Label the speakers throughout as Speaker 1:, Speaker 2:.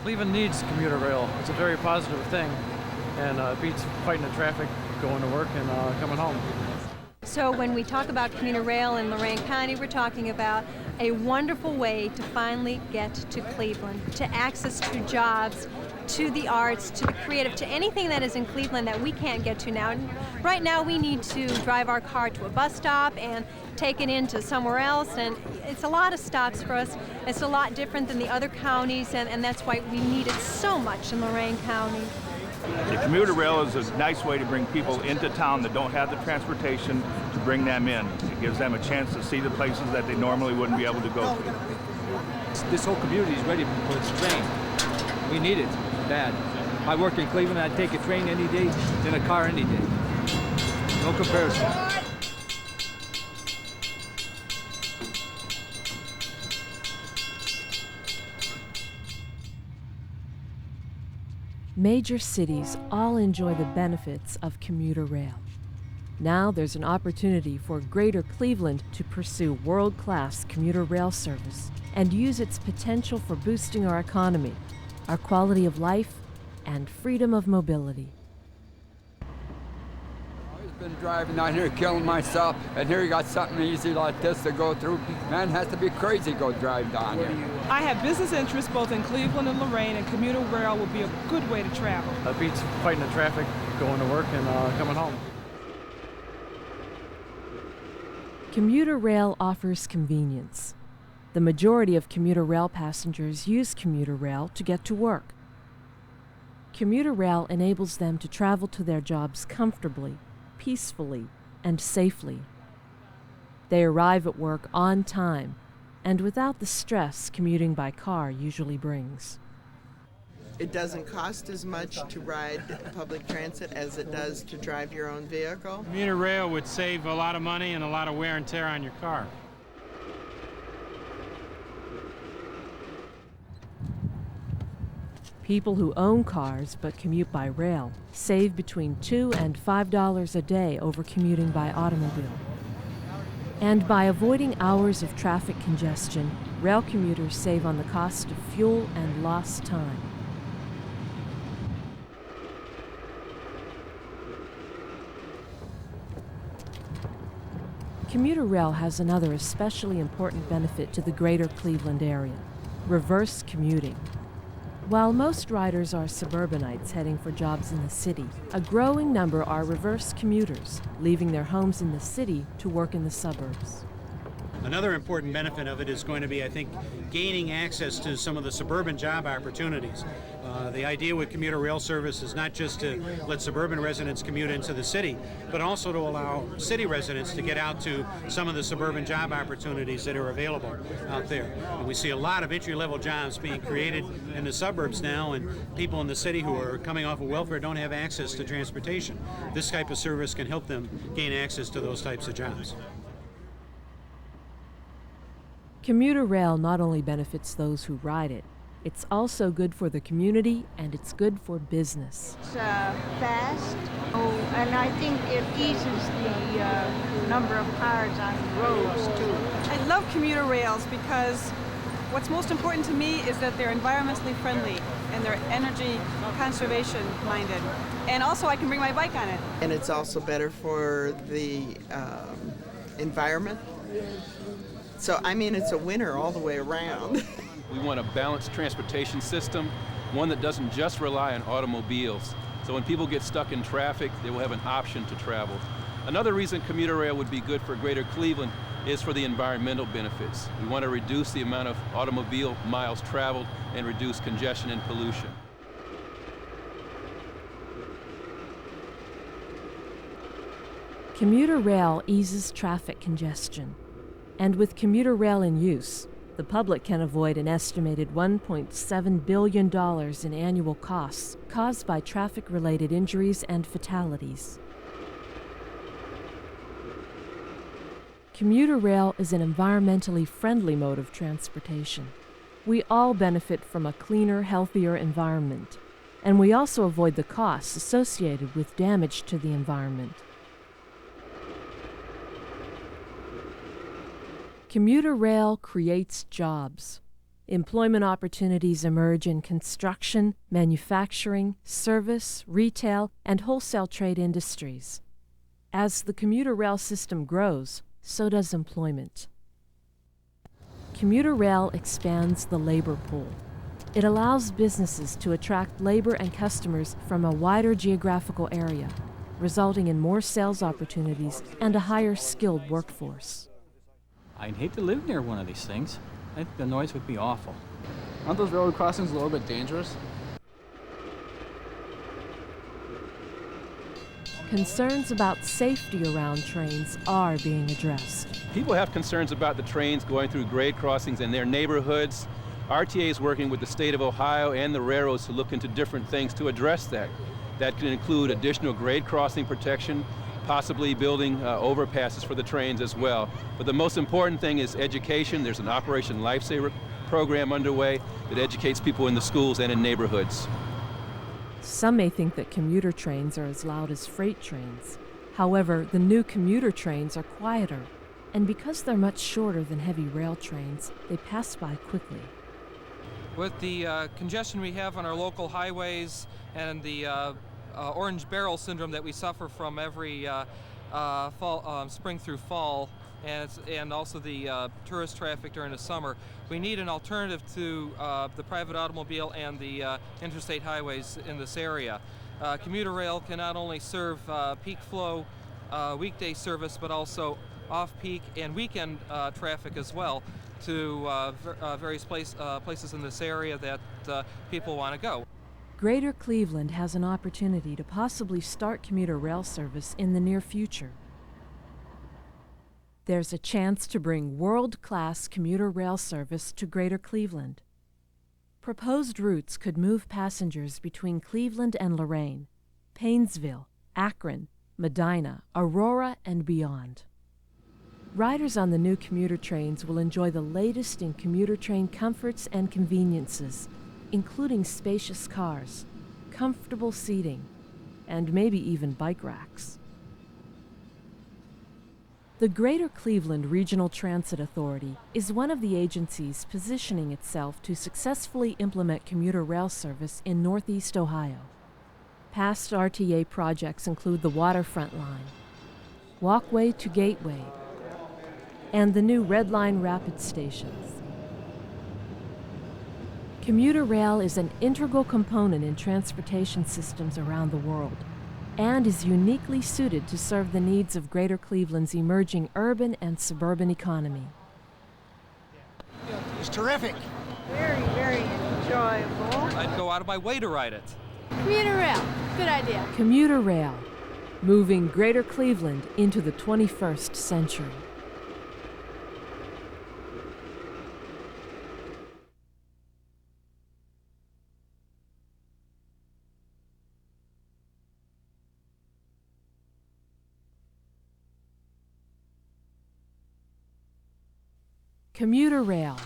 Speaker 1: Cleveland needs commuter rail. It's a very positive thing, and it beats fighting the traffic going to work and coming home.
Speaker 2: So when we talk about commuter rail in Lorain County, we're talking about a wonderful way to finally get to Cleveland, to access to jobs, to the arts, to the creative, to anything that is in Cleveland that we can't get to now. And right now we need to drive our car to a bus stop and take it into somewhere else, and it's a lot of stops for us. It's a lot different than the other counties, and that's why we need it so much in Lorain County.
Speaker 3: The commuter rail is a nice way to bring people into town that don't have the transportation to bring them in. It gives them a chance to see the places that they normally wouldn't be able to go to.
Speaker 4: This whole community is ready for this train. We need it bad. I work in Cleveland, I'd take a train any day than a car any day. No comparison.
Speaker 5: Major cities all enjoy the benefits of commuter rail. Now there's an opportunity for Greater Cleveland to pursue world-class commuter rail service and use its potential for boosting our economy, our quality of life, and freedom of mobility.
Speaker 6: I've been driving down here killing myself, and here you got something easy like this to go through. Man has to be crazy to go drive down here.
Speaker 7: I have business interests both in Cleveland and Lorain, and commuter rail will be a good way to travel.
Speaker 1: It beats fighting the traffic going to work and coming home.
Speaker 5: Commuter rail offers convenience. The majority of commuter rail passengers use commuter rail to get to work. Commuter rail enables them to travel to their jobs comfortably, peacefully, and safely. They arrive at work on time and without the stress commuting by car usually brings.
Speaker 8: It doesn't cost as much to ride public transit as it does to drive your own vehicle.
Speaker 9: Commuter rail would save a lot of money and a lot of wear and tear on your car.
Speaker 5: People who own cars but commute by rail save between $2 and $5 a day over commuting by automobile. And by avoiding hours of traffic congestion, rail commuters save on the cost of fuel and lost time. Commuter rail has another especially important benefit to the greater Cleveland area: reverse commuting. While most riders are suburbanites heading for jobs in the city, a growing number are reverse commuters, leaving their homes in the city to work in the suburbs.
Speaker 10: Another important benefit of it is going to be, I think, gaining access to some of the suburban job opportunities. The idea with commuter rail service is not just to let suburban residents commute into the city, but also to allow city residents to get out to some of the suburban job opportunities that are available out there. And we see a lot of entry-level jobs being created in the suburbs now, and people in the city who are coming off of welfare don't have access to transportation. This type of service can help them gain access to those types of jobs.
Speaker 5: Commuter rail not only benefits those who ride it, it's also good for the community and it's good for business.
Speaker 11: It's fast, and I think it eases the number of cars on the roads too.
Speaker 7: I love commuter rails because what's most important to me is that they're environmentally friendly and they're energy conservation minded. And also I can bring my bike on it.
Speaker 8: And it's also better for the environment. So, I mean, it's a winner all the way around.
Speaker 12: We want a balanced transportation system, one that doesn't just rely on automobiles. So when people get stuck in traffic, they will have an option to travel. Another reason commuter rail would be good for Greater Cleveland is for the environmental benefits. We want to reduce the amount of automobile miles traveled and reduce congestion and pollution.
Speaker 5: Commuter rail eases traffic congestion. And with commuter rail in use, the public can avoid an estimated $1.7 billion in annual costs caused by traffic-related injuries and fatalities. Commuter rail is an environmentally friendly mode of transportation. We all benefit from a cleaner, healthier environment, and we also avoid the costs associated with damage to the environment. Commuter rail creates jobs. Employment opportunities emerge in construction, manufacturing, service, retail, and wholesale trade industries. As the commuter rail system grows, so does employment. Commuter rail expands the labor pool. It allows businesses to attract labor and customers from a wider geographical area, resulting in more sales opportunities and a higher skilled workforce.
Speaker 13: I'd hate to live near one of these things. I think the noise would be awful.
Speaker 14: Aren't those railroad crossings a little bit dangerous?
Speaker 5: Concerns about safety around trains are being addressed.
Speaker 12: People have concerns about the trains going through grade crossings in their neighborhoods. RTA is working with the state of Ohio and the railroads to look into different things to address that. That can include additional grade crossing protection, possibly building overpasses for the trains as well. But the most important thing is education. There's an Operation Lifesaver program underway that educates people in the schools and in neighborhoods.
Speaker 5: Some may think that commuter trains are as loud as freight trains. However, the new commuter trains are quieter, and because they're much shorter than heavy rail trains, they pass by quickly.
Speaker 15: With the congestion we have on our local highways and the orange barrel syndrome that we suffer from every spring through fall, and also the tourist traffic during the summer, we need an alternative to the private automobile and the interstate highways in this area. Commuter rail can not only serve peak flow weekday service, but also off-peak and weekend traffic as well to various places in this area that people want to go.
Speaker 5: Greater Cleveland has an opportunity to possibly start commuter rail service in the near future. There's a chance to bring world-class commuter rail service to Greater Cleveland. Proposed routes could move passengers between Cleveland and Lorain, Painesville, Akron, Medina, Aurora, and beyond. Riders on the new commuter trains will enjoy the latest in commuter train comforts and conveniences, including spacious cars, comfortable seating, and maybe even bike racks. The Greater Cleveland Regional Transit Authority is one of the agencies positioning itself to successfully implement commuter rail service in Northeast Ohio. Past RTA projects include the Waterfront Line, Walkway to Gateway, and the new Red Line Rapid stations. Commuter rail is an integral component in transportation systems around the world and is uniquely suited to serve the needs of Greater Cleveland's emerging urban and suburban economy.
Speaker 16: It's terrific.
Speaker 11: Very, very enjoyable.
Speaker 15: I'd go out of my way to ride it.
Speaker 17: Commuter rail, good idea.
Speaker 5: Commuter rail, moving Greater Cleveland into the 21st century. Commuter rail.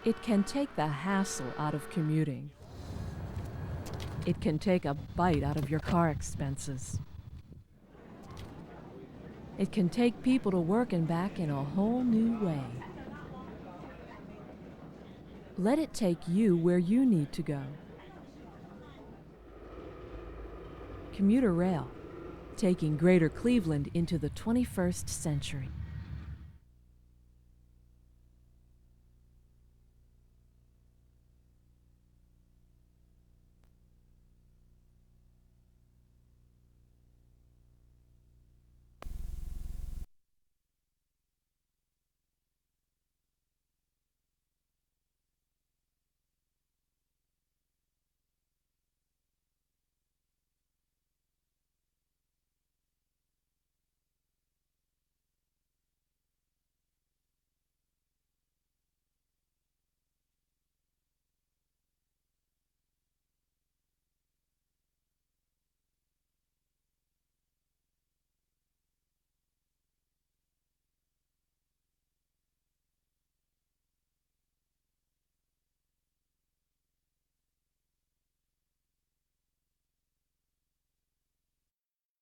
Speaker 5: It can take the hassle out of commuting. It can take a bite out of your car expenses. It can take people to work and back in a whole new way. Let it take you where you need to go. Commuter rail, taking Greater Cleveland into the 21st century.